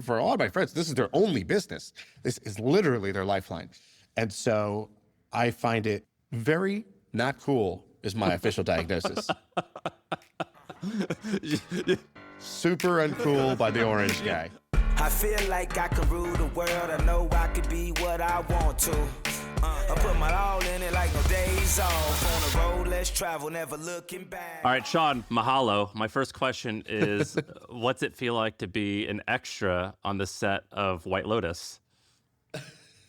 for a lot of my friends, this is their only business. This is literally their lifeline. And so I find it very not cool is my official diagnosis. Super uncool by the orange guy. I feel like I could rule the world. I know I could be what I want to. I put my all in it like no days off. On the road, let's travel, never looking back. All right, Shaan, mahalo. My first question is, what's it feel like to be an extra on the set of White Lotus?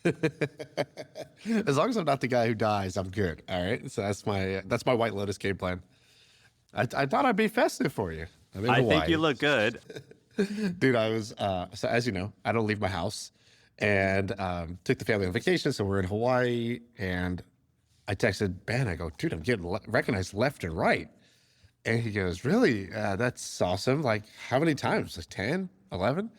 As long as I'm not the guy who dies, I'm good. All right. So that's my White Lotus game plan. I thought I'd be festive for you. I think you look good. Dude, I was, so as you know, I don't leave my house, and took the family on vacation. So we're in Hawaii, and I texted Ben. I go, dude, I'm getting recognized left and right. And he goes, really? That's awesome. Like, how many times? Like 10, 11?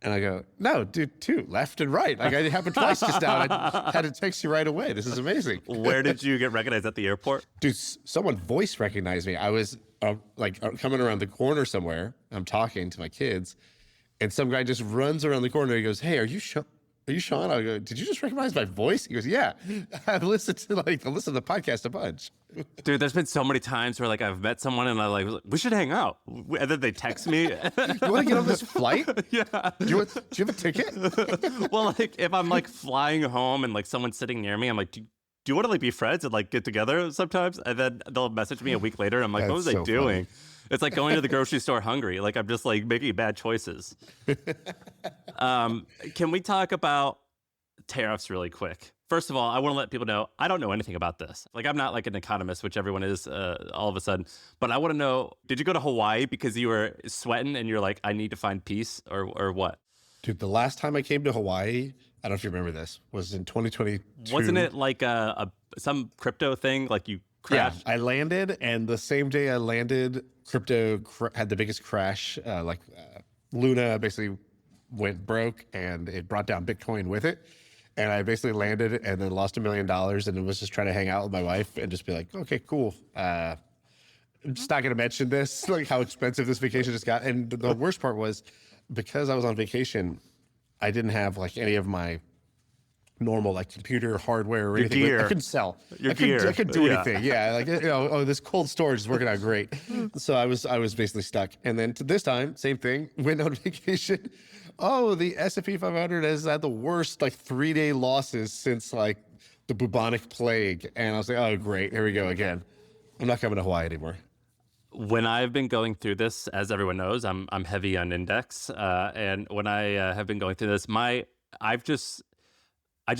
And I go, no, dude, 2, left and right. Like, it happened twice just now. I had to text you right away. This is amazing. Where did you get recognized? At the airport? Dude, someone voice recognized me. I was coming around the corner somewhere. I'm talking to my kids, and some guy just runs around the corner. He goes, hey, are you Shaan? I go, did you just recognize my voice? He goes, yeah. I've listened to the podcast a bunch. Dude, there's been so many times where like I've met someone and I'm like, we should hang out. And then they text me. You want to get on this flight? Yeah. Do you have a ticket? Well, like if I'm like flying home and like someone's sitting near me, I'm like, do you want to like be friends and like get together sometimes? And then they'll message me a week later. I'm like, what was I doing? Funny. It's like going to the grocery store hungry. Like I'm just like making bad choices. Can we talk about tariffs really quick? First of all, I want to let people know I don't know anything about this. Like I'm not like an economist, which everyone is all of a sudden. But I want to know, did you go to Hawaii because you were sweating and you're like, I need to find peace or what? Dude, the last time I came to Hawaii, I don't know if you remember this, was in 2022. Wasn't it like some crypto thing? Like you crashed? Yeah, I landed, and the same day I landed, crypto had the biggest crash. Luna basically went broke, and it brought down Bitcoin with it. And I basically landed and then lost $1 million, and was just trying to hang out with my wife and just be like, okay, cool. I'm just not going to mention this, like how expensive this vacation just got. And the worst part was, because I was on vacation, I didn't have like any of my normal like computer hardware or anything. Gear. I couldn't sell. Your I gear. couldn't do anything. Yeah, like this cold storage is working out great. So I was basically stuck. And then to this time, same thing. Went on vacation. Oh, the S&P 500 has had the worst like 3-day losses since like the bubonic plague. And I was like, oh great, here we go again. I'm not coming to Hawaii anymore. When I've been going through this, as everyone knows, I'm heavy on index, and when I have been going through this, I just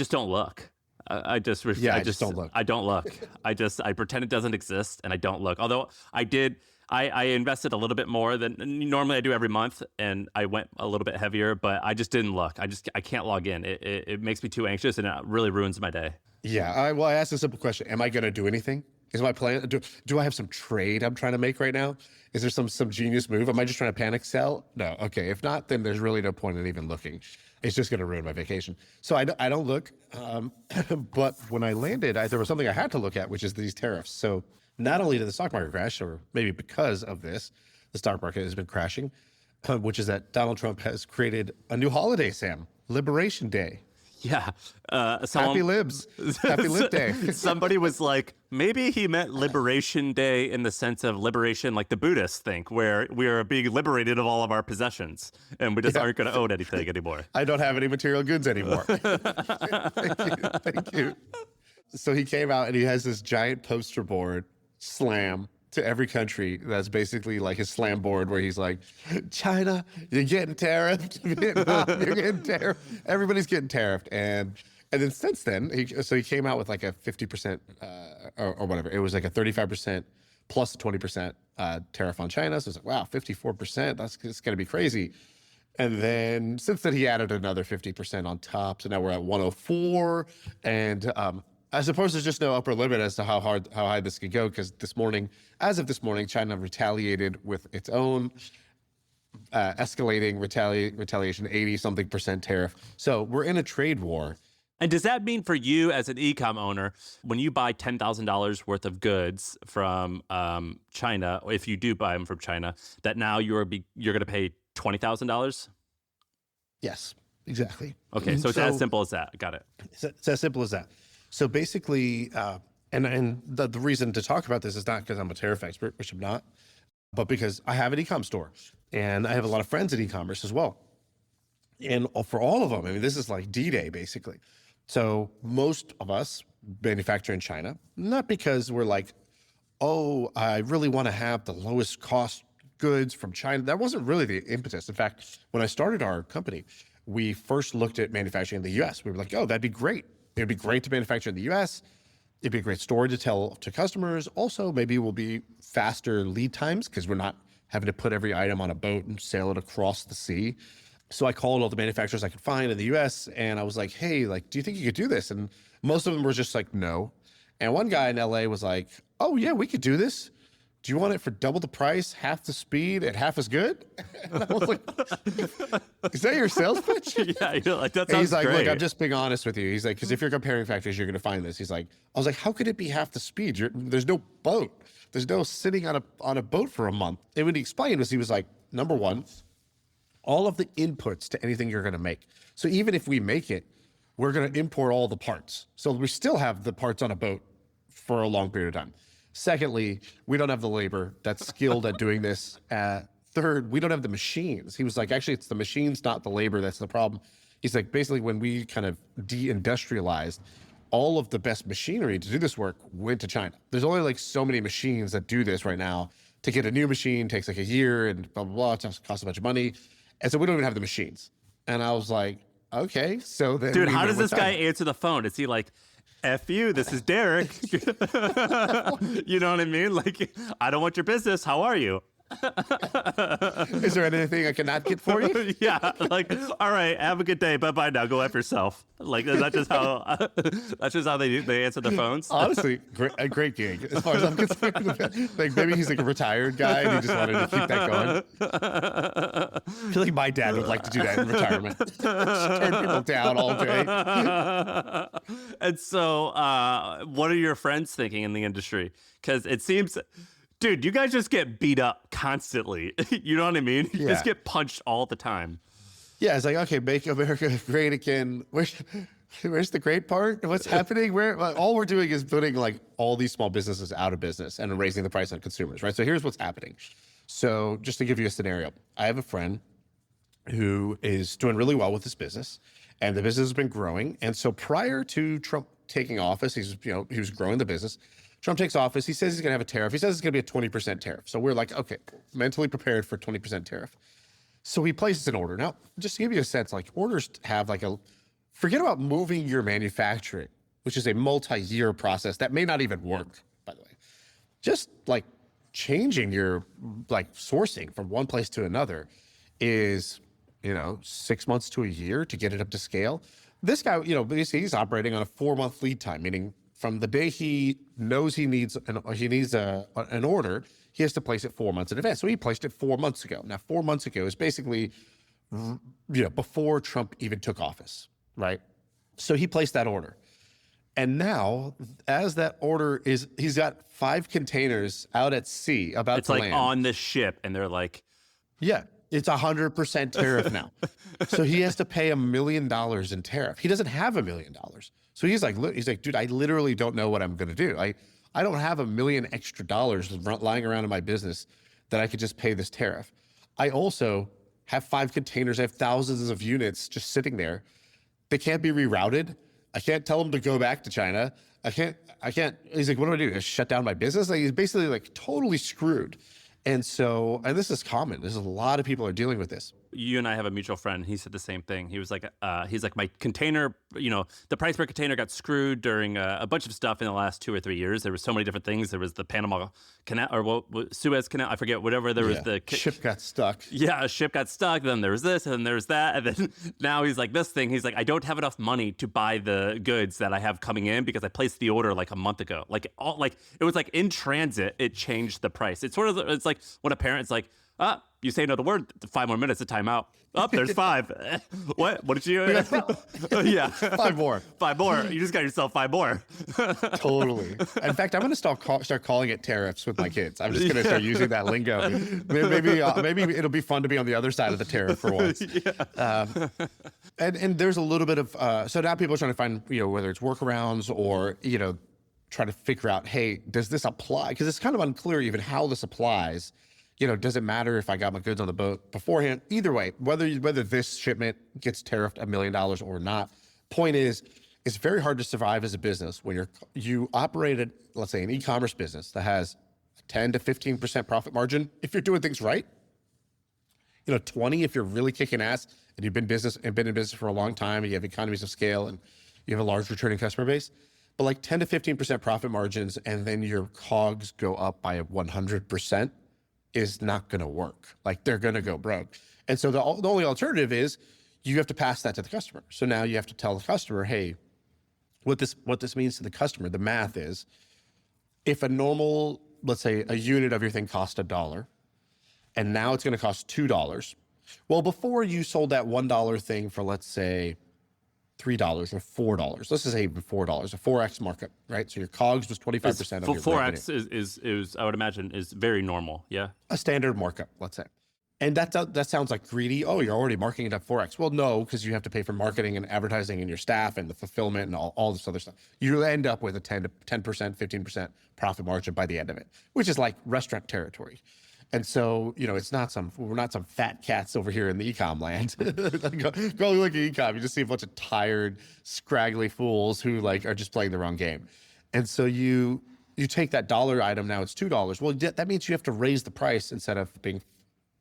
don't look. I just don't look. I don't look. I pretend it doesn't exist, and I don't look. Although I invested a little bit more than normally I do every month, and I went a little bit heavier, but I just didn't look. I can't log in. It makes me too anxious, and it really ruins my day. Yeah. I asked a simple question: am I going to do anything? Is my plan, do I have some trade I'm trying to make right now? Is there some genius move? Am I just trying to panic sell? No. Okay. If not, then there's really no point in even looking. It's just going to ruin my vacation. So I don't look. But when I landed, there was something I had to look at, which is these tariffs. So not only did the stock market crash, or maybe because of this, the stock market has been crashing, which is that Donald Trump has created a new holiday, Sam, Liberation Day. Yeah. Happy Libs. Happy Lib Day. Somebody was like, maybe he meant Liberation Day in the sense of liberation, like the Buddhists think, where we are being liberated of all of our possessions and we just aren't going to own anything anymore. I don't have any material goods anymore. Thank you. So he came out and he has this giant poster board, slam, to every country that's basically like his slam board where he's like, China, you're getting tariffed. Vietnam, you're getting tariffed. Everybody's getting tariffed. And then since then, he came out with like a 50% or whatever. It was like a 35% plus a 20% tariff on China. So it's like, wow, 54%. It's going to be crazy. And then since then, he added another 50% on top. So now we're at 104. And I suppose there's just no upper limit as to how high this could go, because as of this morning, China retaliated with its own escalating retaliation, 80-something% tariff. So we're in a trade war. And does that mean for you as an e-com owner, when you buy $10,000 worth of goods from China, or if you do buy them from China, that now you're going to pay $20,000? Yes, exactly. Okay, so it's as simple as that. Got it. It's as simple as that. So basically, and the reason to talk about this is not because I'm a tariff expert, which I'm not, but because I have an e-com store and I have a lot of friends in e-commerce as well. And for all of them, I mean, this is like D-Day basically. So most of us manufacture in China, not because we're like, oh, I really want to have the lowest cost goods from China. That wasn't really the impetus. In fact, when I started our company, we first looked at manufacturing in the US. We were like, oh, that'd be great. It'd be great to manufacture in the US. It'd be a great story to tell to customers. Also, maybe we'll be faster lead times because we're not having to put every item on a boat and sail it across the sea. So I called all the manufacturers I could find in the US and I was like, hey, like, do you think you could do this? And most of them were just like, no. And one guy in LA was like, oh yeah, we could do this. Do you want it for double the price, half the speed, and half as good? And I was like, is that your sales pitch? Yeah, you're like, that sounds and he's like, great. look, I'm just being honest with you. He's like, because if you're comparing factories, you're going to find this. He's like, I was like, how could it be half the speed? There's no boat. There's no sitting on a boat for a month. And what he explained was, he was like, number one, all of the inputs to anything you're going to make. So even if we make it, we're going to import all the parts. So we still have the parts on a boat for a long period of time. Secondly, we don't have the labor that's skilled at doing this. Third, we don't have the machines. He was like, actually, it's the machines, not the labor, that's the problem. He's like, basically, when we kind of de-industrialized, all of the best machinery to do this work went to China. There's only like so many machines that do this right now. To get a new machine takes like a year and blah, blah, blah. It costs a bunch of money. And so we don't even have the machines. And I was like, okay, so then. Dude, how does this guy answer the phone? Is he like, F you, this is Derek? You know what I mean? Like, I don't want your business. How are you? Is there anything I cannot get for you? Yeah, like, all right, have a good day. Bye-bye now. Go F yourself. Like, that's just how they answer the phones. Honestly, a great gig as far as I'm concerned. Like, maybe he's like a retired guy and he just wanted to keep that going. I feel like my dad would like to do that in retirement. Just turn people down all day. And so, what are your friends thinking in the industry? Because it seems... Dude, you guys just get beat up constantly. You know what I mean? You just get punched all the time. Yeah, it's like, okay, make America great again. Where's the great part? What's happening? All we're doing is putting like all these small businesses out of business and raising the price on consumers, right? So here's what's happening. So just to give you a scenario, I have a friend who is doing really well with this business, and the business has been growing. And so prior to Trump taking office, he was growing the business. Trump takes office. He says he's going to have a tariff. He says it's going to be a 20% tariff. So we're like, okay, mentally prepared for 20% tariff. So he places an order. Now, just to give you a sense, like orders have like forget about moving your manufacturing, which is a multi-year process that may not even work, by the way. Just like changing your like sourcing from one place to another is, 6 months to a year to get it up to scale. This guy, he's operating on a 4-month lead time, meaning from the day he knows he needs an order, he has to place it 4 months in advance. So he placed it 4 months ago. Now, 4 months ago is basically, before Trump even took office, right? So he placed that order. And now, as that order he's got 5 containers out at sea about to land. It's like on the ship, and they're like... Yeah, it's 100% tariff now. So he has to pay $1 million in tariff. He doesn't have $1 million. So he's like, dude, I literally don't know what I'm going to do. I don't have $1 million extra dollars lying around in my business that I could just pay this tariff. I also have 5 containers. I have thousands of units just sitting there. They can't be rerouted. I can't tell them to go back to China. I can't. He's like, what do I do? I shut down my business? Like, he's basically like totally screwed. And this is common. There's a lot of people are dealing with this. You and I have a mutual friend. He said the same thing. He was like, my container, the price per container got screwed during a bunch of stuff in the last 2 or 3 years. There were so many different things. There was the Panama Canal or Suez Canal. I forget, whatever. There was the ship got stuck. Yeah, a ship got stuck. Then there was this, and then there was that. And then now he's like, this thing. He's like, I don't have enough money to buy the goods that I have coming in because I placed the order like a month ago. It was like in transit, it changed the price. It's like when a parent's like, You say another word, 5 more minutes of timeout. There's 5. What did you? Yeah. 5 more. 5 more. You just got yourself 5 more. Totally. In fact, I'm going to start calling it tariffs with my kids. I'm just going to start using that lingo. Maybe it'll be fun to be on the other side of the tariff for once. Yeah. And there's a little bit of so now people are trying to find, whether it's workarounds or try to figure out, hey, does this apply? Because it's kind of unclear even how this applies. Does it matter if I got my goods on the boat beforehand? Either way, whether this shipment gets tariffed $1 million or not, point is, it's very hard to survive as a business when you operate let's say, an e-commerce business that has a 10 to 15% profit margin if you're doing things right. 20 if you're really kicking ass and you've been in business for a long time and you have economies of scale and you have a large returning customer base. But like 10 to 15% profit margins and then your COGS go up by 100%. Is not going to work. Like they're going to go broke. And so the only alternative is you have to pass that to the customer. So now you have to tell the customer, hey, what this means to the customer, the math is if a normal, let's say a unit of your thing cost $1 and now it's going to cost $2. Well, before you sold that $1 thing for, let's say, $3 or $4. Let's just say even $4, a 4x markup, right? So your COGS was 25% of your 4x revenue. is I would imagine is very normal. Yeah. A standard markup, let's say. And that sounds like greedy. Oh, you're already marking it up 4x. Well, no, because you have to pay for marketing and advertising and your staff and the fulfillment and all this other stuff. You end up with a 10%, 15% profit margin by the end of it, which is like restaurant territory. And so, it's we're not some fat cats over here in the e-com land. go look at e-com, you just see a bunch of tired, scraggly fools who are just playing the wrong game. And so you take that dollar item, now it's $2. Well, that means you have to raise the price instead of it being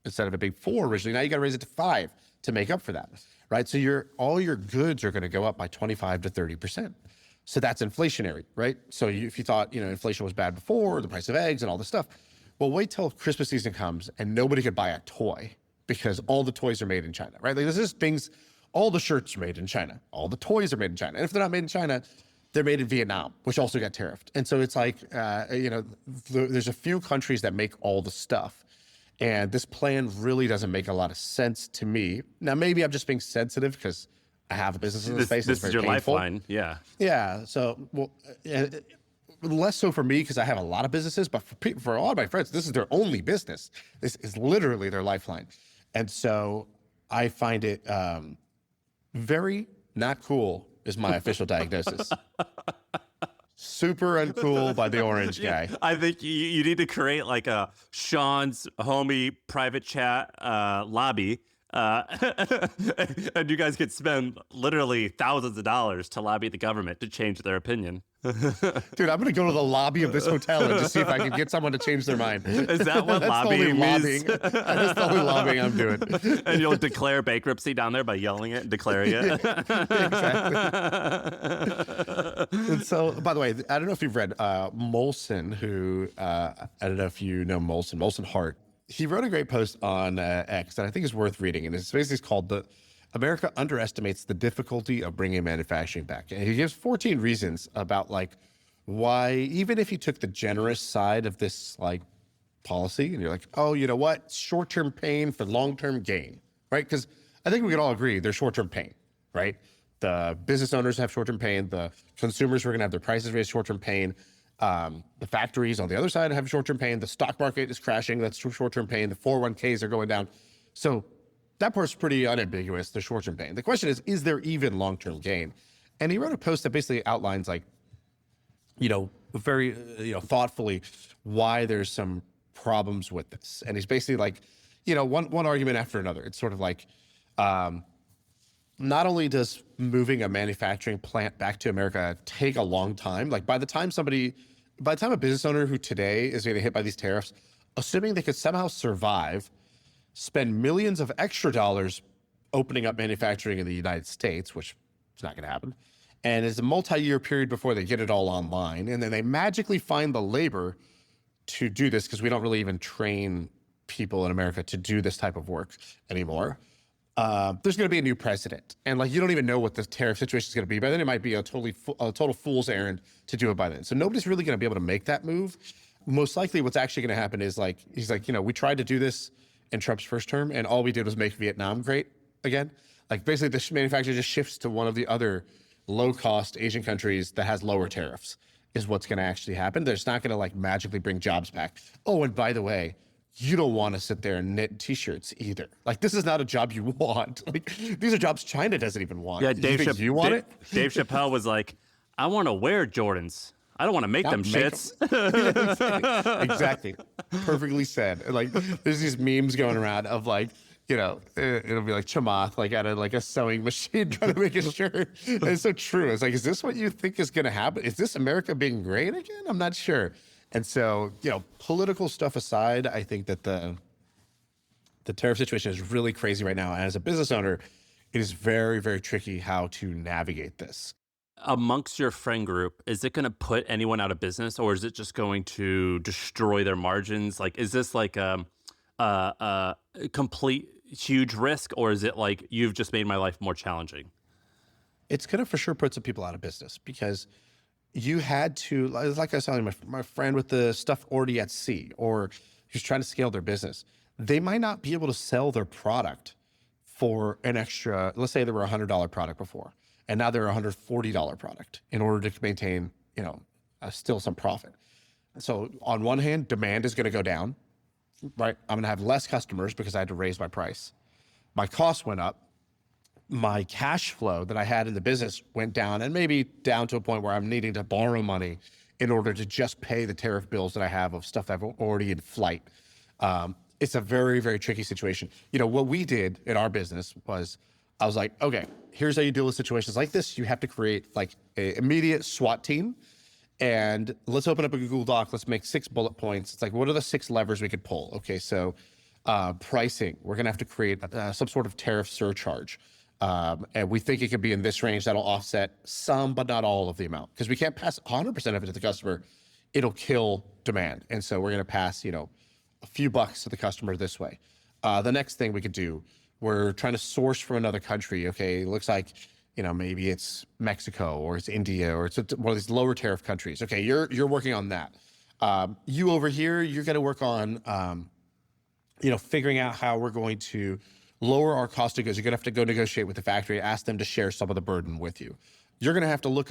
$4 originally. Now you got to raise it to $5 to make up for that, right? So all your goods are going to go up by 25 to 30%. So that's inflationary, right? So if you thought, inflation was bad before, the price of eggs and all this stuff, well, wait till Christmas season comes and nobody could buy a toy because all the toys are made in China, right? Like this is things, all the shirts are made in China. All the toys are made in China. And if they're not made in China, they're made in Vietnam, which also got tariffed. And so it's like, there's a few countries that make all the stuff. And this plan really doesn't make a lot of sense to me. Now, maybe I'm just being sensitive because I have a business in the space. This is your painful. Lifeline. Yeah. Yeah. So, less so for me because I have a lot of businesses, but for a lot of my friends, this is their only business. This is literally their lifeline. And so I find it very not cool is my official diagnosis. Super uncool by the orange guy. I think you need to create like a Shaan's homie private chat lobby. And you guys could spend literally thousands of dollars to lobby the government to change their opinion. Dude, I'm going to go to the lobby of this hotel and just see if I can get someone to change their mind. Is that what lobbying means? That's the only lobbying I'm doing. And you'll declare bankruptcy down there by yelling it and declaring it. Exactly. And so, by the way, I don't know if you've read Molson, who, I don't know if you know Molson Hart. He wrote a great post on X that I think is worth reading. And it's basically called America Underestimates the Difficulty of Bringing Manufacturing Back. And he gives 14 reasons about why, even if you took the generous side of this policy and you're like, oh, you know what? Short-term pain for long-term gain, right? Because I think we can all agree there's short-term pain, right? The business owners have short-term pain. The consumers who are going to have their prices raised, short-term pain. The factories on the other side have short-term pain. The stock market is crashing. That's short-term pain. The 401ks are going down. So that part's pretty unambiguous, the short-term pain. The question is there even long-term gain? And he wrote a post that basically outlines very, thoughtfully why there's some problems with this. And he's basically one argument after another. It's sort of not only does moving a manufacturing plant back to America take a long time, by the time a business owner who today is getting hit by these tariffs, assuming they could somehow survive, spend millions of extra dollars opening up manufacturing in the United States, which is not going to happen, and it's a multi-year period before they get it all online, and then they magically find the labor to do this because we don't really even train people in America to do this type of work anymore. There's going to be a new president, and you don't even know what the tariff situation is going to be. By then, it might be a total fool's errand to do it by then. So nobody's really going to be able to make that move. Most likely, what's actually going to happen is he's we tried to do this in Trump's first term, and all we did was make Vietnam great again. Like basically, the manufacturer just shifts to one of the other low-cost Asian countries that has lower tariffs is what's going to actually happen. There's not going to like magically bring jobs back. Oh, and by the way, you don't want to sit there and knit T-shirts either. Like this is not a job you want. Like these are jobs China doesn't even want. Yeah, You want it? Dave Chappelle was like, I want to wear Jordans. I don't want to make them shits. Exactly. Perfectly said. Like there's these memes going around of like, you know, it'll be like Chamath, like at a sewing machine trying to make a shirt. And it's so true. It's like, is this what you think is going to happen? Is this America being great again? I'm not sure. And so, you know, political stuff aside, I think that the tariff situation is really crazy right now. And as a business owner, it is very, very tricky how to navigate this. Amongst your friend group, is it going to put anyone out of business, or is it just going to destroy their margins? Like, is this like a complete huge risk, or is it like you've just made my life more challenging? It's going to for sure put some people out of business because you had to, like I was telling my friend with the stuff already at sea, or who's trying to scale their business, they might not be able to sell their product for an extra, let's say they were a $100 product before, and now they're a $140 product in order to maintain, you know, still some profit. So on one hand, demand is going to go down, right? I'm going to have less customers because I had to raise my price. My costs went up. My cash flow that I had in the business went down, and maybe down to a point where I'm needing to borrow money in order to just pay the tariff bills that I have of stuff I've already in flight. It's a very, very tricky situation. You know, what we did in our business was I was like, okay, here's how you deal with situations like this. You have to create like an immediate SWAT team, and let's open up a Google Doc. Let's make 6 bullet points. It's like, what are the 6 levers we could pull? Okay, so pricing, we're going to have to create some sort of tariff surcharge. And we think it could be in this range that'll offset some, but not all of the amount, because we can't pass 100% of it to the customer. It'll kill demand. And so we're going to pass, you know, a few bucks to the customer this way. The next thing we could do, we're trying to source from another country. Okay, it looks like, you know, maybe it's Mexico or it's India or it's one of these lower tariff countries. Okay, you're working on that. You over here, you're going to work on, you know, figuring out how we're going to lower our cost of goods. You're going to have to go negotiate with the factory, ask them to share some of the burden with you. You're going to have to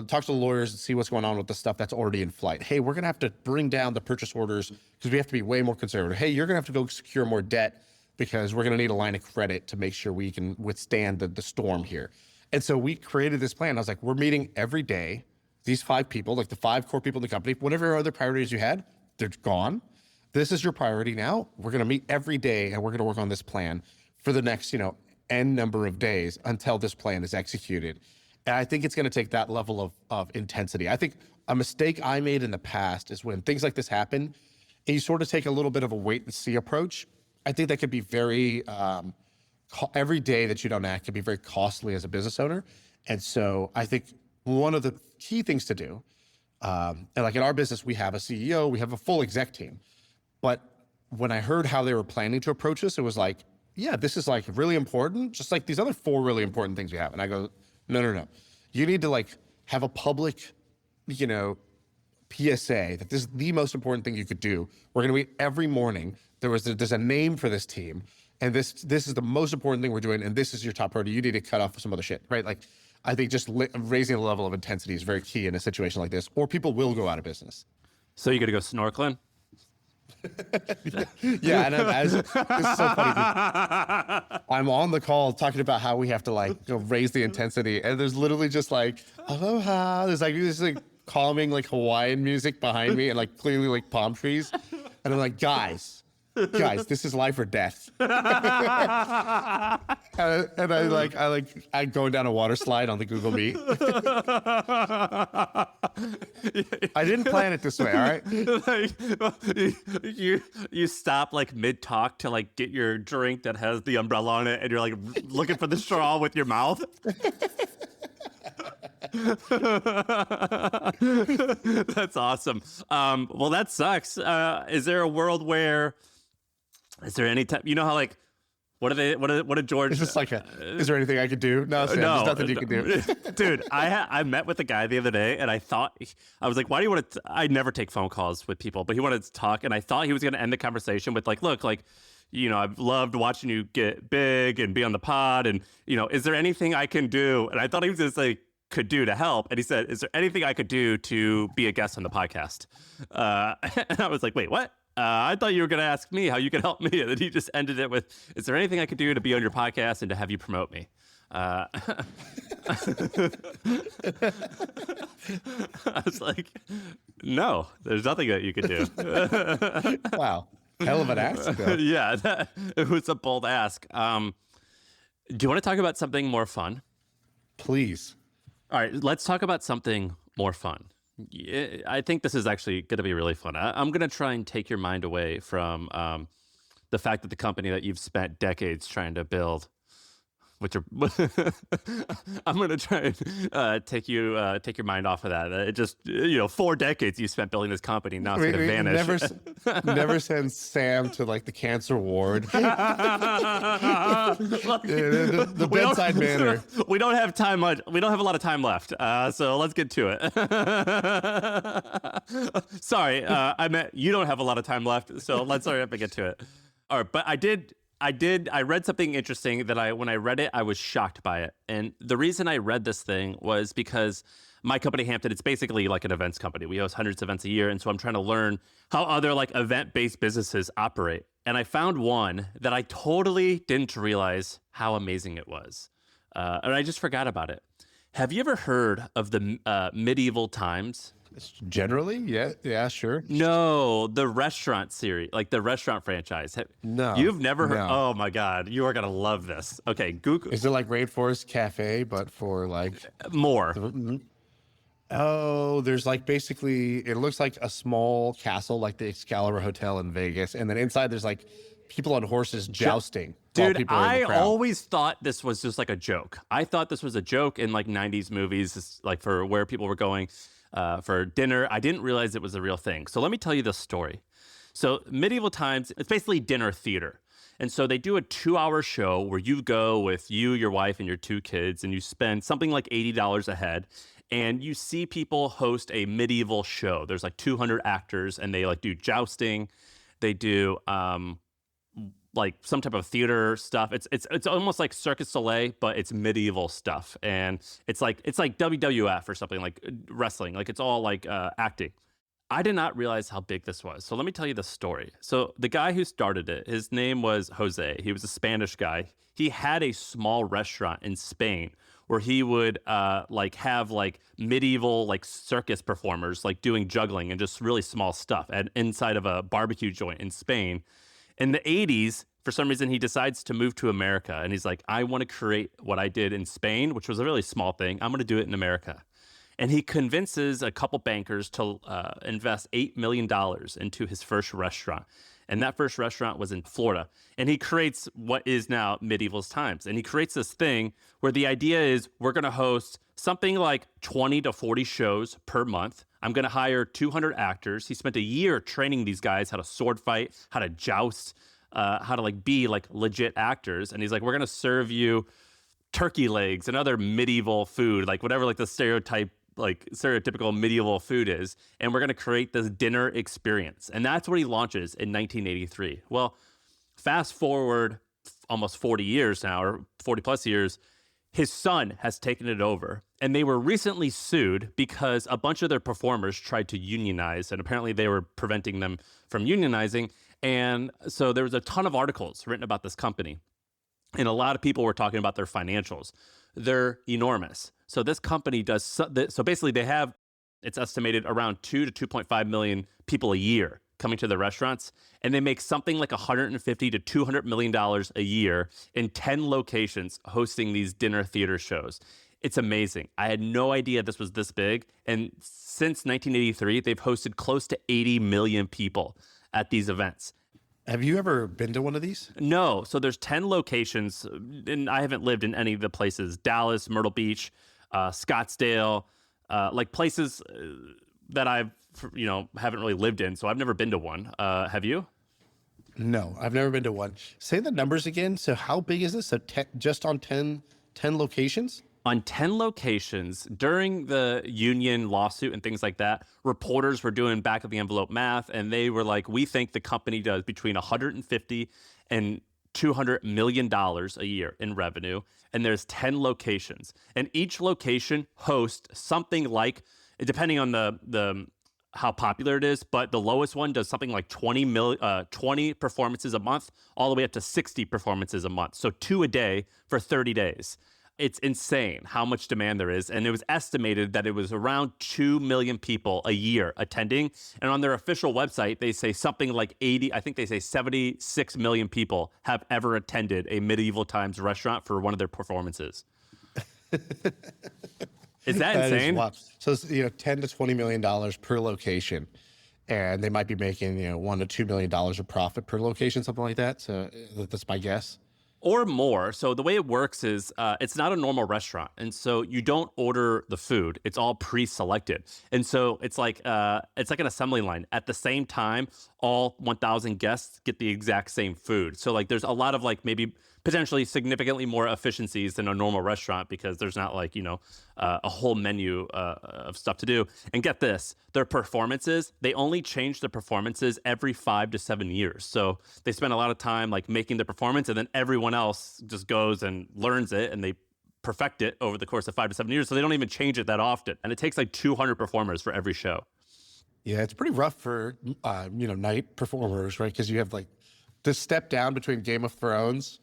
talk to the lawyers and see what's going on with the stuff that's already in flight. Hey, we're going to have to bring down the purchase orders because we have to be way more conservative. Hey, you're going to have to go secure more debt because we're going to need a line of credit to make sure we can withstand the storm here. And so we created this plan. I was like, we're meeting every day. These 5 people, like the 5 core people in the company, whatever other priorities you had, they're gone. This is your priority now. We're going to meet every day and we're going to work on this plan for the next, you know, N number of days until this plan is executed. And I think it's going to take that level of intensity. I think a mistake I made in the past is when things like this happen and you sort of take a little bit of a wait and see approach. I think that could be very, every day that you don't act can be very costly as a business owner. And so I think one of the key things to do, and like in our business, we have a CEO, we have a full exec team. But when I heard how they were planning to approach this, it was like, yeah, this is like really important, just like these other 4 really important things we have. And I go, no. You need to like have a public, you know, PSA that this is the most important thing you could do. We're going to meet every morning. There's a name for this team, and this is the most important thing we're doing, and this is your top priority. You need to cut off some other shit, right? Like, I think just raising the level of intensity is very key in a situation like this, or people will go out of business. So you got to go snorkeling? Yeah, and this is so funny. I'm on the call talking about how we have to like raise the intensity, and there's literally just like aloha. There's like this like calming like Hawaiian music behind me, and like clearly like palm trees, and I'm like, guys, this is life or death. And I going down a water slide on the Google Meet. I didn't plan it this way, all right? Like, you stop like mid talk to like get your drink that has the umbrella on it, and you're like looking for the straw with your mouth. That's awesome. Well, that sucks. Is there a world where? Is there any type? You know how like, what did George? Is this like is there anything I could do? No, Sam, there's nothing you can do. Dude, I met with a guy the other day, and I was like, why do you want to? I never take phone calls with people, but he wanted to talk, and I thought he was going to end the conversation with like, look, like, I've loved watching you get big and be on the pod. And, is there anything I can do? And I thought he was just like, could do to help. And he said, is there anything I could do to be a guest on the podcast? And I was like, wait, what? I thought you were going to ask me how you could help me. And then he just ended it with, is there anything I could do to be on your podcast and to have you promote me? I was like, no, there's nothing that you could do. Wow. Hell of an ask, though. Yeah, it was a bold ask. Do you want to talk about something more fun? Please. All right, let's talk about something more fun. I think this is actually going to be really fun. I'm going to try and take your mind away from the fact that the company that you've spent decades trying to build, which are, I'm going to try and take your mind off of that. It just, 4 decades you spent building this company. Now it's going to vanish. Never send Sam to like the cancer ward. The bedside manner. We don't have time much. We don't have a lot of time left. So let's get to it. Sorry, I meant you don't have a lot of time left. So let's hurry up and get to it. All right, but I read something interesting that when I read it, I was shocked by it. And the reason I read this thing was because my company, Hampton, it's basically like an events company. We host hundreds of events a year. And so I'm trying to learn how other like event-based businesses operate. And I found one that I totally didn't realize how amazing it was. And I just forgot about it. Have you ever heard of the medieval times? Generally, yeah, sure. No, the restaurant series, like the restaurant franchise. No. You've never heard? No. Oh my God, you are going to love this. Okay, Google. Is it like Rainforest Cafe, but for like... More. Oh, there's like basically, it looks like a small castle, like the Excalibur Hotel in Vegas. And then inside there's like people on horses jousting. Dude, I always thought this was just like a joke. I thought this was a joke in like 90s movies, like for where people were going for dinner. I didn't realize it was a real thing. So let me tell you this story. So medieval times, it's basically dinner theater. And so they do a 2-hour show where you go with you, your wife, and your 2 kids, and you spend something like $80 a head. And you see people host a medieval show. There's like 200 actors, and they like do jousting. They do like some type of theater stuff. It's almost like Cirque du Soleil, but it's medieval stuff. And it's like WWF or something, like wrestling. Like it's all like acting. I did not realize how big this was. So let me tell you the story. So the guy who started it, his name was Jose. He was a Spanish guy. He had a small restaurant in Spain where he would like have like medieval like circus performers like doing juggling and just really small stuff inside of a barbecue joint in Spain. In the 80s, for some reason, he decides to move to America. And he's like, I want to create what I did in Spain, which was a really small thing. I'm going to do it in America. And he convinces a couple bankers to invest $8 million into his first restaurant. And that first restaurant was in Florida. And he creates what is now Medieval Times. And he creates this thing where the idea is we're going to host something like 20 to 40 shows per month. I'm going to hire 200 actors. He spent a year training these guys how to sword fight, how to joust, how to like be like legit actors. And he's like, we're going to serve you turkey legs and other medieval food, like whatever like the stereotypical medieval food is. And we're going to create this dinner experience. And that's what he launches in 1983. Well, fast forward almost 40 years now, or 40 plus years, his son has taken it over. And they were recently sued because a bunch of their performers tried to unionize, and apparently they were preventing them from unionizing. And so there was a ton of articles written about this company. And a lot of people were talking about their financials. They're enormous. So this company does, so basically they have, it's estimated around 2 to 2.5 million people a year coming to the restaurants, and they make something like $150 to $200 million a year in 10 locations hosting these dinner theater shows. It's amazing. I had no idea this was this big. And since 1983, they've hosted close to 80 million people at these events. Have you ever been to one of these? No. So there's 10 locations, and I haven't lived in any of the places. Dallas, Myrtle Beach, Scottsdale, like places that I've, haven't really lived in. So I've never been to one. Have you? No, I've never been to one. Say the numbers again. So how big is this? So just on 10 locations? On 10 locations during the union lawsuit and things like that, reporters were doing back of the envelope math, and they were like, we think the company does between 150 and $200 million a year in revenue. And there's 10 locations. And each location hosts something like, depending on the how popular it is, but the lowest one does something like 20 performances a month, all the way up to 60 performances a month. So 2 a day for 30 days. It's insane how much demand there is. And it was estimated that it was around 2 million people a year attending. And on their official website, they say something like 76 million people have ever attended a medieval times restaurant for one of their performances. Is that insane? So it's, $10 to $20 million per location. And they might be making, $1 to $2 million of profit per location, something like that. So that's my guess. Or more. So the way it works is it's not a normal restaurant. And so you don't order the food. It's all pre-selected. And so it's like an assembly line. At the same time, all 1,000 guests get the exact same food. So like there's a lot of like maybe potentially significantly more efficiencies than a normal restaurant because there's not like, a whole menu of stuff to do. And get this, their performances, they only change the performances every 5 to 7 years. So they spend a lot of time like making the performance, and then everyone else just goes and learns it and they perfect it over the course of 5 to 7 years. So they don't even change it that often. And it takes like 200 performers for every show. Yeah, it's pretty rough for, night performers, right? Because you have like this step down between Game of Thrones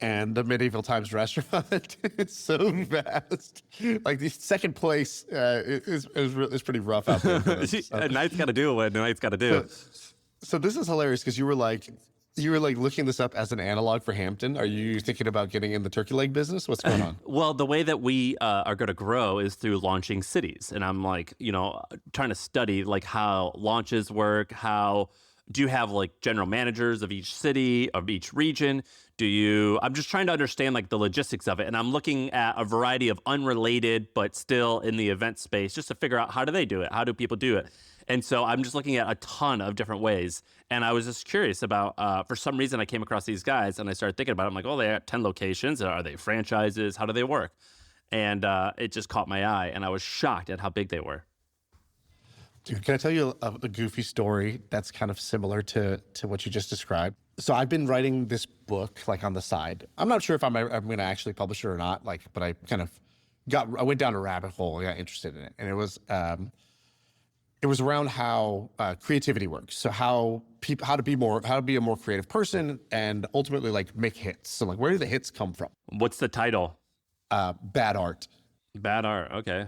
and the medieval times restaurant. It's so vast. Like the second place is pretty rough out there. A night's got to do what a night's got to do. So this is hilarious because you were like looking this up as an analog for Hampton. Are you thinking about getting in the turkey leg business? What's going on? Well, the way that we are going to grow is through launching cities. And I'm like, trying to study like how launches work. How do you have like general managers of each city, of each region? I'm just trying to understand like the logistics of it. And I'm looking at a variety of unrelated, but still in the event space just to figure out how do they do it? How do people do it? And so I'm just looking at a ton of different ways. And I was just curious about, for some reason I came across these guys and I started thinking about it. I'm like, oh, they have 10 locations. Are they franchises? How do they work? And it just caught my eye and I was shocked at how big they were. Dude, can I tell you a goofy story that's kind of similar to what you just described? So I've been writing this book like on the side. I'm not sure if I'm going to actually publish it or not. Like, but I kind of I went down a rabbit hole. I got interested in it, and it was around how creativity works. So how to be a more creative person, and ultimately like make hits. So like, where do the hits come from? What's the title? Bad art. Bad art. Okay.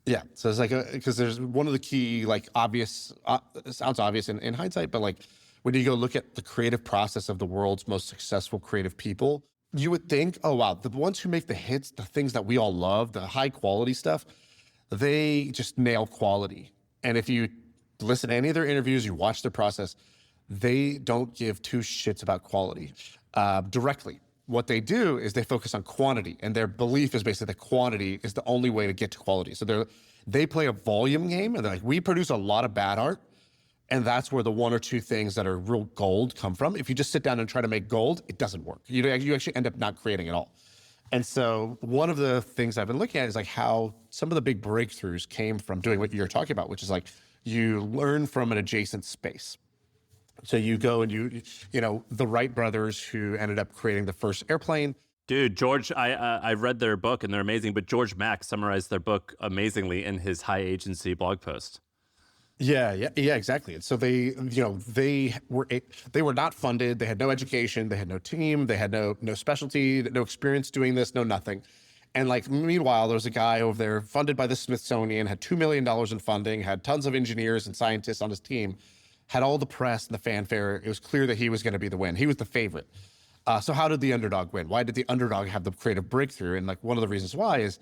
Yeah, so it's like because there's one of the key like obvious it sounds obvious in hindsight, but like when you go look at the creative process of the world's most successful creative people, you would think, oh wow, the ones who make the hits, the things that we all love, the high quality stuff, they just nail quality. And if you listen to any of their interviews, you watch their process, they don't give two shits about quality directly. What they do is they focus on quantity, and their belief is basically that quantity is the only way to get to quality. So they play a volume game, and they're like, we produce a lot of bad art, and that's where the one or two things that are real gold come from. If you just sit down and try to make gold, it doesn't work. You actually end up not creating at all. And so one of the things I've been looking at is like how some of the big breakthroughs came from doing what you're talking about, which is like you learn from an adjacent space. So you go and the Wright brothers who ended up creating the first airplane. Dude, George, I read their book and they're amazing, but George Mack summarized their book amazingly in his high agency blog post. Yeah, exactly. And so they were not funded. They had no education. They had no team. They had no specialty, no experience doing this, no nothing. And like, meanwhile, there was a guy over there funded by the Smithsonian, had $2 million in funding, had tons of engineers and scientists on his team, had all the press and the fanfare. It was clear that he was going to be the win. He was the favorite. So how did the underdog win? Why did the underdog have the creative breakthrough? And like one of the reasons why is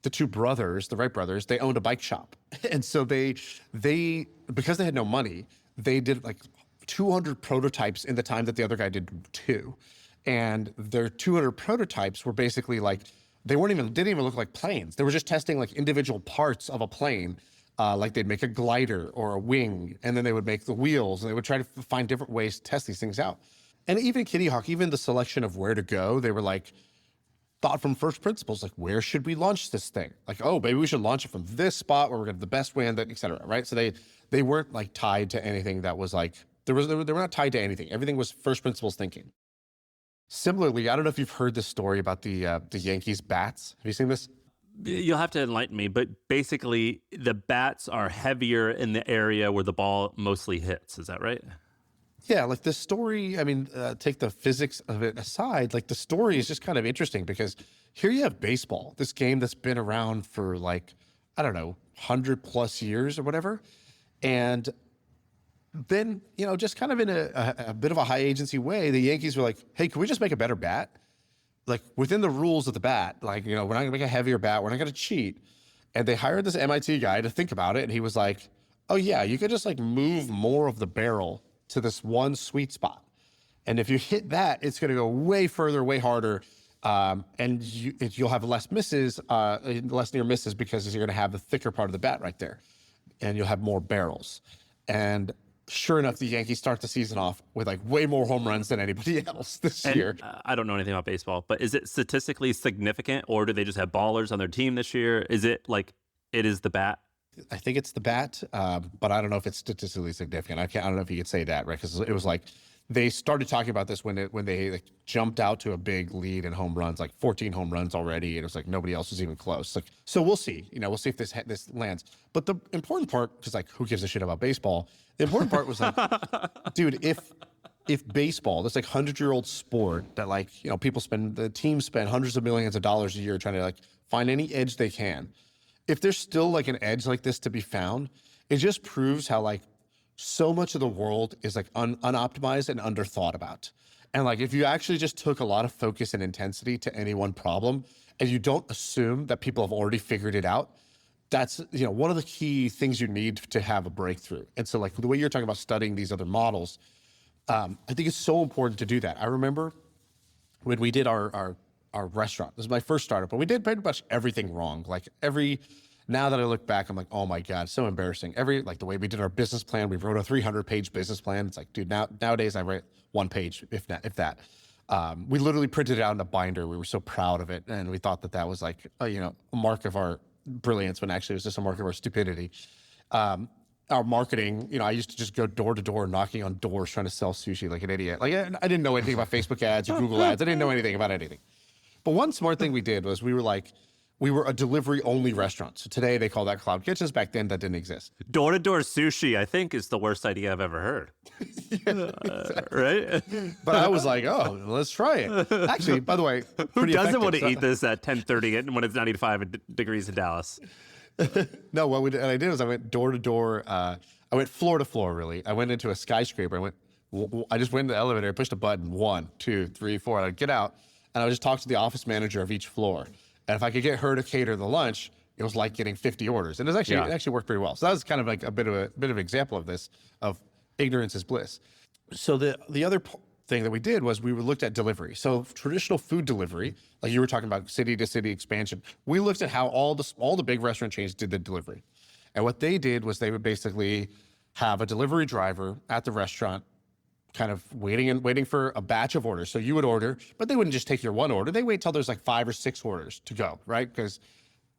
the two brothers, the Wright brothers, they owned a bike shop. And so they because they had no money, they did like 200 prototypes in the time that the other guy did 2. And their 200 prototypes were basically like, didn't even look like planes. They were just testing like individual parts of a plane. Like they'd make a glider or a wing, and then they would make the wheels, and they would try to find different ways to test these things out. And even Kitty Hawk, even the selection of where to go, they were like, thought from first principles, like, where should we launch this thing? Like, oh, maybe we should launch it from this spot where we're going to have the best wind, et cetera, right? So they weren't like tied to anything that was like, they were not tied to anything. Everything was first principles thinking. Similarly, I don't know if you've heard this story about the Yankees bats. Have you seen this? You'll have to enlighten me, but basically the bats are heavier in the area where the ball mostly hits. Is that right? Yeah, like the story, I mean, take the physics of it aside, like the story is just kind of interesting because here you have baseball, this game that's been around for like, I don't know, 100+ years or whatever. And then, just kind of in a bit of a high agency way, the Yankees were like, hey, can we just make a better bat? Like within the rules of the bat, like, we're not gonna make a heavier bat. We're not gonna cheat. And they hired this MIT guy to think about it. And he was like, oh yeah, you could just like move more of the barrel to this one sweet spot. And if you hit that, it's gonna go way further, way harder. And you'll have less misses, less near misses because you're gonna have the thicker part of the bat right there. And you'll have more barrels. And sure enough, the Yankees start the season off with like way more home runs than anybody else this year. I don't know anything about baseball, but is it statistically significant, or do they just have ballers on their team this year? Is it like it is the bat? I think it's the bat, but I don't know if it's statistically significant. I don't know if you could say that, right? Because it was like they started talking about this when they like jumped out to a big lead in home runs, like 14 home runs already, and it was like nobody else was even close. Like, so we'll see. We'll see if this lands. But the important part, because like who gives a shit about baseball? The important part was like, dude, if baseball, this like 100-year-old sport that like the teams spend hundreds of millions of dollars a year trying to like find any edge they can. If there's still like an edge like this to be found, it just proves how like so much of the world is like unoptimized and underthought about. And like if you actually just took a lot of focus and intensity to any one problem and you don't assume that people have already figured it out, that's one of the key things you need to have a breakthrough. And so like the way you're talking about studying these other models, I think it's so important to do that. I remember when we did our restaurant. This is my first startup, but we did pretty much everything wrong. Like now that I look back, I'm like, oh my God, so embarrassing. Like the way we did our business plan, we wrote a 300-page business plan. It's like, dude, nowadays I write one page, if that. We literally printed it out in a binder. We were so proud of it. And we thought that was like, a mark of our brilliance when actually it was just a mark of our stupidity. Our marketing, I used to just go door to door, knocking on doors, trying to sell sushi like an idiot. Like I didn't know anything about Facebook ads or Google ads. I didn't know anything about anything. But one smart thing we did was we were a delivery-only restaurant. So today they call that cloud kitchens. Back then that didn't exist. Door-to-door sushi, I think, is the worst idea I've ever heard. Right? But I was like, oh, let's try it. Actually, by the way, who doesn't want to eat this at 10:30 when it's 95 degrees in Dallas? No, what I did was I went door to door. I went floor to floor, really. I went into a skyscraper. I just went in the elevator, pushed a button, 1, 2, 3, 4. And I'd get out, and I would just talk to the office manager of each floor. And if I could get her to cater the lunch, it was like getting 50 orders. And it actually worked pretty well. So that was kind of like a bit of an example of this, of ignorance is bliss. So the other thing that we did was we looked at delivery. So traditional food delivery, like you were talking about city to city expansion, we looked at how all the big restaurant chains did the delivery. And what they did was they would basically have a delivery driver at the restaurant kind of waiting for a batch of orders. So you would order, but they wouldn't just take your one order. They wait till there's like 5 or 6 orders to go, right? Because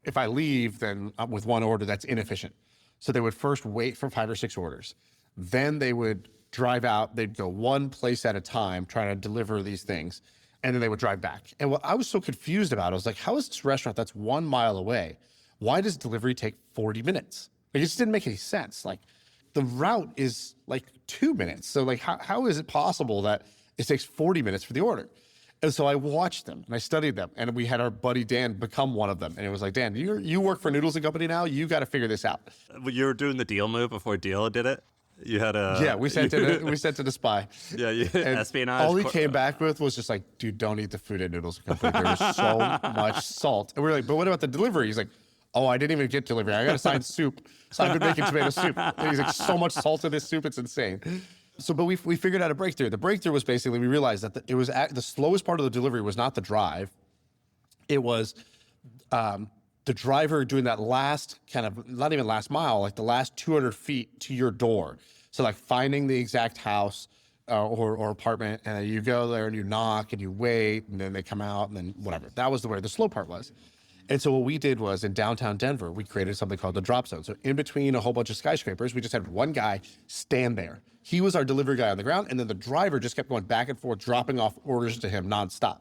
if I leave, then with one order, that's inefficient. So they would first wait for 5 or 6 orders. Then they would drive out. They'd go one place at a time, trying to deliver these things. And then they would drive back. And what I was so confused about, I was like, how is this restaurant that's 1 mile away? Why does delivery take 40 minutes? Like, it just didn't make any sense. Like, the route is like 2 minutes. So like, how is it possible that it takes 40 minutes for the order? And so I watched them and I studied them, and we had our buddy Dan become one of them. And it was like, Dan, you work for Noodles & Company now? You got to figure this out. You were doing the deal move before deal did it? You had a... Yeah, we sent it a spy. Yeah, espionage. All he came back with was just like, dude, don't eat the food at Noodles & Company. There was so much salt. And we were like, but what about the delivery? He's like, oh, I didn't even get delivery. I got assigned soup. So I've been making tomato soup. And he's like, so much salt in this soup, it's insane. So, but we figured out a breakthrough. The breakthrough was basically, we realized that it was the slowest part of the delivery was not the drive. It was the driver doing that last kind of, not even last mile, like the last 200 feet to your door. So like finding the exact house or apartment, and then you go there and you knock and you wait, and then they come out, and then whatever. That was where the slow part was. And so what we did was in downtown Denver, we created something called the drop zone. So in between a whole bunch of skyscrapers, we just had one guy stand there. He was our delivery guy on the ground, and then the driver just kept going back and forth, dropping off orders to him nonstop.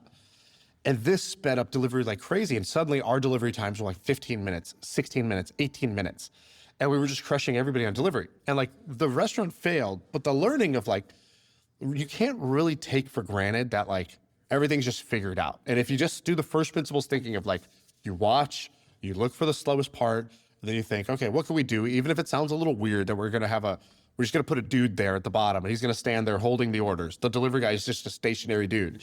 And this sped up delivery like crazy. And suddenly our delivery times were like 15 minutes, 16 minutes, 18 minutes. And we were just crushing everybody on delivery. And like the restaurant failed, but the learning of like, you can't really take for granted that like everything's just figured out. And if you just do the first principles thinking of like, you watch, you look for the slowest part, and then you think, okay, what can we do? Even if it sounds a little weird that we're just gonna put a dude there at the bottom and he's gonna stand there holding the orders. The delivery guy is just a stationary dude.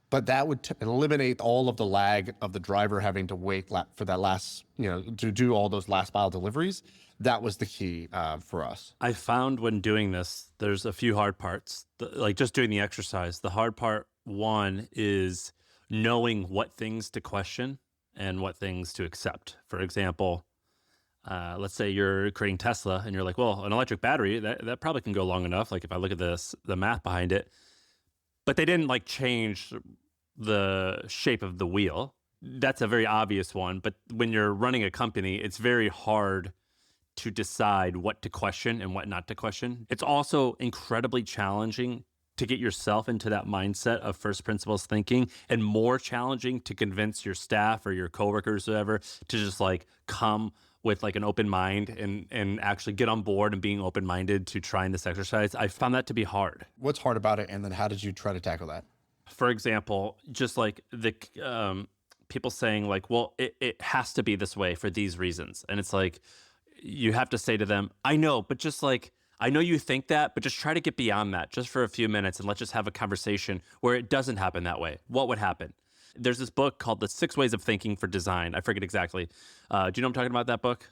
But that would eliminate all of the lag of the driver having to wait for that last, to do all those last mile deliveries. That was the key for us. I found when doing this, there's a few hard parts, like just doing the exercise. The hard part, one, is knowing what things to question and what things to accept. For example, let's say you're creating Tesla and you're like, well, an electric battery, that probably can go long enough. Like if I look at the math behind it, but they didn't like change the shape of the wheel. That's a very obvious one. But when you're running a company, it's very hard to decide what to question and what not to question. It's also incredibly challenging to get yourself into that mindset of first principles thinking, and more challenging to convince your staff or your coworkers or whatever to just like come with like an open mind and actually get on board and being open-minded to trying this exercise. I found that to be hard. What's hard about it? And then how did you try to tackle that? For example, just like the people saying like, well, it has to be this way for these reasons. And it's like, you have to say to them, I know, but just like, I know you think that, but just try to get beyond that just for a few minutes and let's just have a conversation where it doesn't happen that way. What would happen? There's this book called The 6 Ways of Thinking for Design. I forget exactly. Do you know what I'm talking about, that book?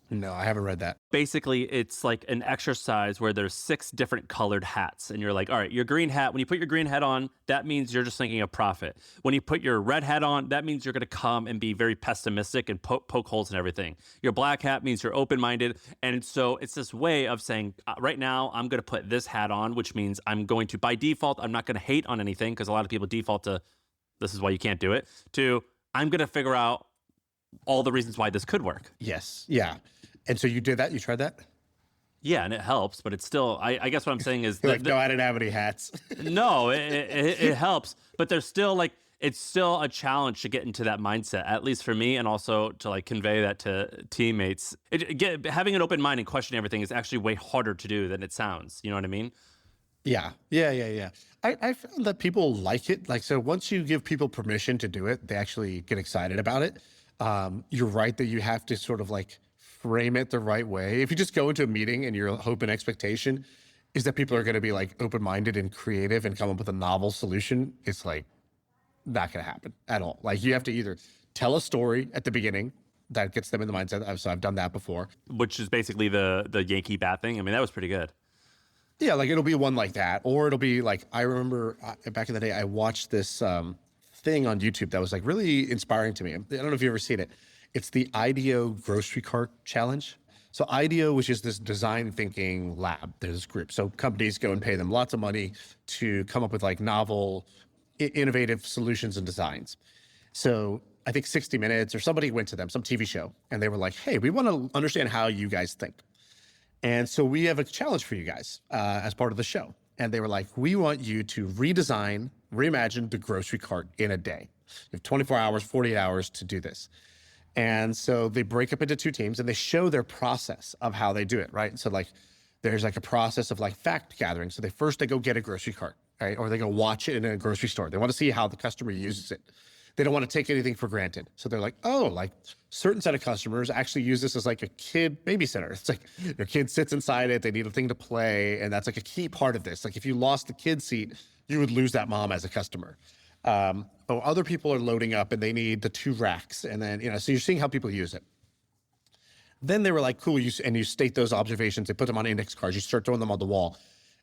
No, I haven't read that. Basically, it's like an exercise where there's 6 different colored hats. And you're like, all right, your green hat, when you put your green hat on, that means you're just thinking of profit. When you put your red hat on, that means you're going to come and be very pessimistic and poke holes in everything. Your black hat means you're open-minded. And so it's this way of saying, right now, I'm going to put this hat on, which means I'm going to, by default, I'm not going to hate on anything because a lot of people default to, this is why you can't do it, to, I'm going to figure out all the reasons why this could work. Yes. Yeah. And so you did that? You tried that? Yeah, and it helps, but it's still, I guess what I'm saying is... No, I didn't have any hats. No, it helps, but there's still like, it's still a challenge to get into that mindset, at least for me, and also to like convey that to teammates. Having an open mind and questioning everything is actually way harder to do than it sounds. You know what I mean? Yeah. I found that people like it. Like, so once you give people permission to do it, they actually get excited about it. You're right that you have to sort of like frame it the right way. If you just go into a meeting and your hope and expectation is that people are going to be like open-minded and creative and come up with a novel solution, it's like not going to happen at all. Like you have to either tell a story at the beginning that gets them in the mindset. So I've done that before. Which is basically the Yankee bat thing. I mean, that was pretty good. Yeah, like it'll be one like that, or it'll be like, I remember back in the day, I watched this thing on YouTube that was like really inspiring to me. I don't know if you've ever seen it. It's the IDEO grocery cart challenge. So IDEO, which is this design thinking lab, there's this group. So companies go and pay them lots of money to come up with like novel, innovative solutions and designs. So I think 60 Minutes or somebody went to them, some TV show, and they were like, hey, we want to understand how you guys think. And so we have a challenge for you guys as part of the show. And they were like, we want you to reimagine the grocery cart in a day. You have 24 hours, 48 hours to do this. And so they break up into 2 teams and they show their process of how they do it, right? So like, there's like a process of like fact gathering. So they go get a grocery cart, right? Or they go watch it in a grocery store. They want to see how the customer uses it. They don't want to take anything for granted. So they're like, oh, like certain set of customers actually use this as like a kid babysitter. It's like your kid sits inside it. They need a thing to play. And that's like a key part of this. Like if you lost the kid seat, you would lose that mom as a customer. Other people are loading up and they need the 2 racks. And then, so you're seeing how people use it. Then they were like, cool, you state those observations. They put them on index cards. You start throwing them on the wall.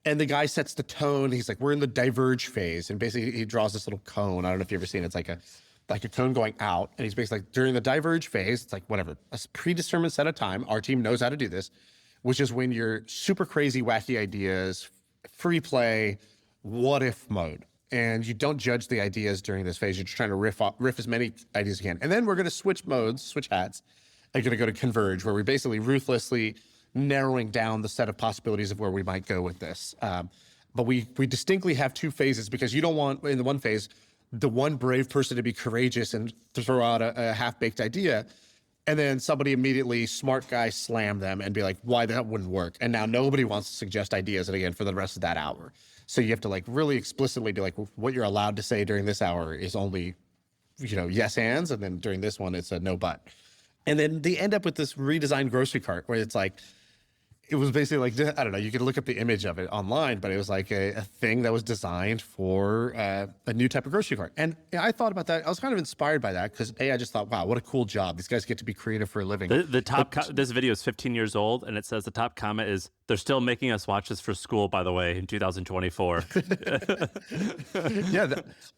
And the guy sets the tone. He's like, we're in the diverge phase. And basically he draws this little cone. I don't know if you've ever seen it. It's like a cone going out. And he's basically like, during the diverge phase, it's like whatever, a predetermined set of time. Our team knows how to do this, which is when you're super crazy, wacky ideas, free play, what if mode. And you don't judge the ideas during this phase. You're just trying to riff as many ideas as you can. And then we're going to switch modes, switch hats. I'm going to go to converge, where we basically ruthlessly narrowing down the set of possibilities of where we might go with this. But we distinctly have two phases, because you don't want, in the one phase, the one brave person to be courageous and to throw out a half-baked idea, and then somebody immediately, smart guy, slam them and be like, why that wouldn't work. And now nobody wants to suggest ideas and again for the rest of that hour. So you have to like really explicitly be like, what you're allowed to say during this hour is only, yes ands, and then during this one it's a no but. And then they end up with this redesigned grocery cart where it's like, it was basically like, I don't know, you could look up the image of it online, but it was like a thing that was designed for a new type of grocery cart. And I thought about that. I was kind of inspired by that because I just thought, wow, what a cool job. These guys get to be creative for a living. The top, this video is 15 years old, and it says the top comment is, they're still making us watch this for school, by the way, in 2024. Yeah,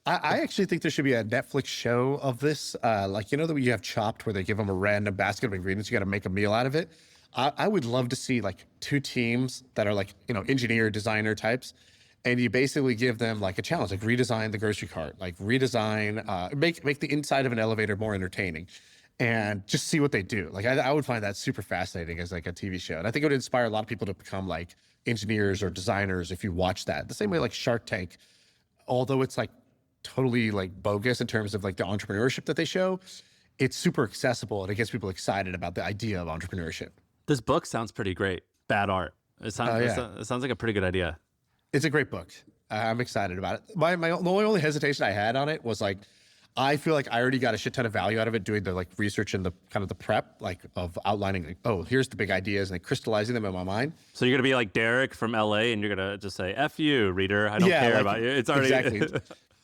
I actually think there should be a Netflix show of this. Like, that you have Chopped where they give them a random basket of ingredients. You got to make a meal out of it. I would love to see like two teams that are like, engineer, designer types. And you basically give them like a challenge, like redesign the grocery cart, like redesign, make the inside of an elevator more entertaining and just see what they do. Like I would find that super fascinating as like a TV show. And I think it would inspire a lot of people to become like engineers or designers if you watch that. The same way like Shark Tank, although it's like totally like bogus in terms of like the entrepreneurship that they show, it's super accessible and it gets people excited about the idea of entrepreneurship. This book sounds pretty great. Bad Art. It sounds like a pretty good idea. It's a great book. I'm excited about it. The only hesitation I had on it was like, I feel like I already got a shit ton of value out of it doing the like research and the kind of the prep, like of outlining, like, oh, here's the big ideas and like crystallizing them in my mind. So you're going to be like Derek from LA and you're going to just say, F you, reader. I don't care about you. It's already. Exactly.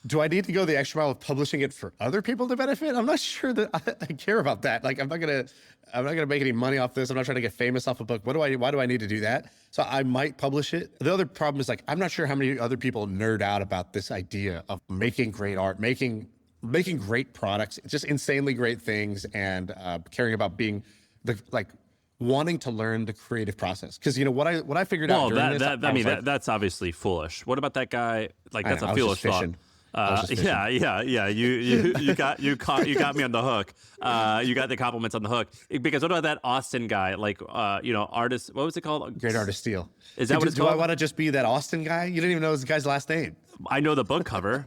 Do I need to go the extra mile of publishing it for other people to benefit? I'm not sure that I care about that. Like, I'm not gonna make any money off this. I'm not trying to get famous off a book. Why do I need to do that? So I might publish it. The other problem is like, I'm not sure how many other people nerd out about this idea of making great art, making great products, just insanely great things, and caring about being wanting to learn the creative process. Because what I figured out during this, that's obviously foolish. What about that guy? Like, that's a foolish thought. Yeah. You got me on the hook. You got the compliments on the hook. Because what about that Austin guy? Like, artist. What was it called? Great Artist Steele. Is that what it's called? Do I want to just be that Austin guy? You didn't even know this guy's last name. I know the book cover.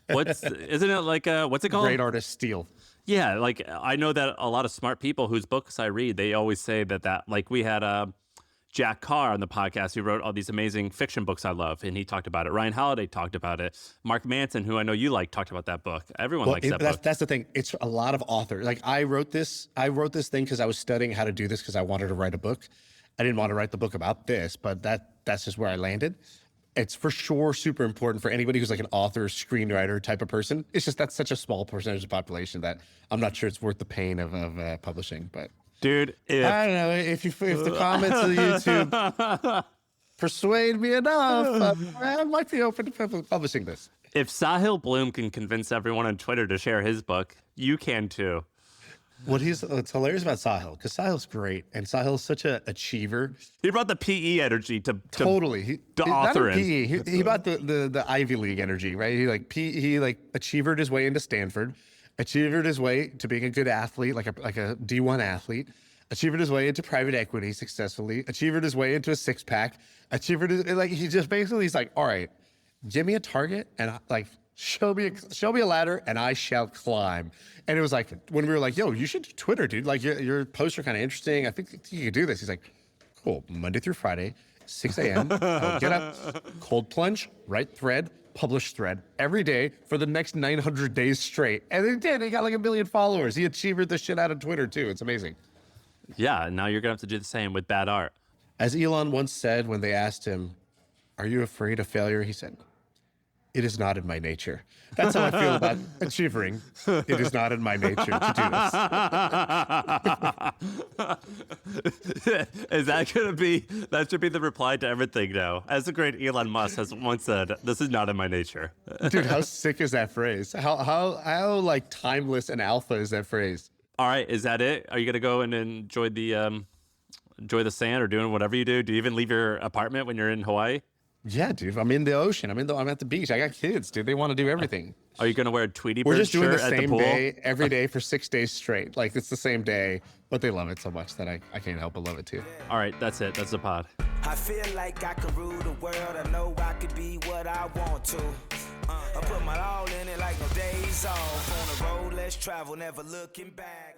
Isn't it like what's it called? Great Artist Steele. Yeah, like I know that a lot of smart people whose books I read, they always say that like we had Jack Carr on the podcast who wrote all these amazing fiction books I love, and he talked about it. Ryan Holiday talked about it. Mark Manson, who I know you like, talked about that book. Everyone likes that book. That's the thing. It's a lot of authors. Like I wrote this thing because I was studying how to do this because I wanted to write a book. I didn't want to write the book about this, but that's just where I landed. It's for sure super important for anybody who's like an author, screenwriter type of person. It's just that's such a small percentage of the population that I'm not sure it's worth the pain of publishing. But dude, I don't know if the comments of YouTube persuade me enough, I might be open to publishing this. If Sahil Bloom can convince everyone on Twitter to share his book, you can too. What's hilarious about Sahil, because Sahil's great, and Sahil's such an achiever. He brought the PE energy to totally to authoring. He brought the Ivy League energy, right? He achievered his way into Stanford, achievered his way to being a good athlete, like a D1 athlete, achievered his way into private equity successfully, achievered his way into a six pack, he's like, all right, give me a target and like show me a ladder and I shall climb. And it was like, when we were like, yo, you should do Twitter, dude. Like your posts are kind of interesting. I think you could do this. He's like, cool. Monday through Friday, 6 a.m. I'll get up, cold plunge, write thread, publish thread every day for the next 900 days straight. And he did. He got like 1 million followers. He achieved the shit out of Twitter too. It's amazing. Yeah. Now you're going to have to do the same with Bad Art. As Elon once said when they asked him, are you afraid of failure? He said, it is not in my nature. That's how I feel about achieving. It is not in my nature to do this. Is that going to be, that should be the reply to everything now. As the great Elon Musk has once said, this is not in my nature. Dude, how sick is that phrase? How like timeless and alpha is that phrase? All right, is that it? Are you going to go and enjoy the sand or doing whatever you do? Do you even leave your apartment when you're in Hawaii? Yeah, dude. I'm in the ocean. I'm at the beach. I got kids, dude. They want to do everything. Are you gonna wear a Tweety We're Bird just doing the shirt at the same pool? day every day for 6 days straight. Like it's the same day, but they love it so much that I can't help but love it too. All right, that's it. That's the pod. I feel like I can rule the world. I know I could be what I want to. I put my all in it like no days off. On the road, let's travel, never looking back.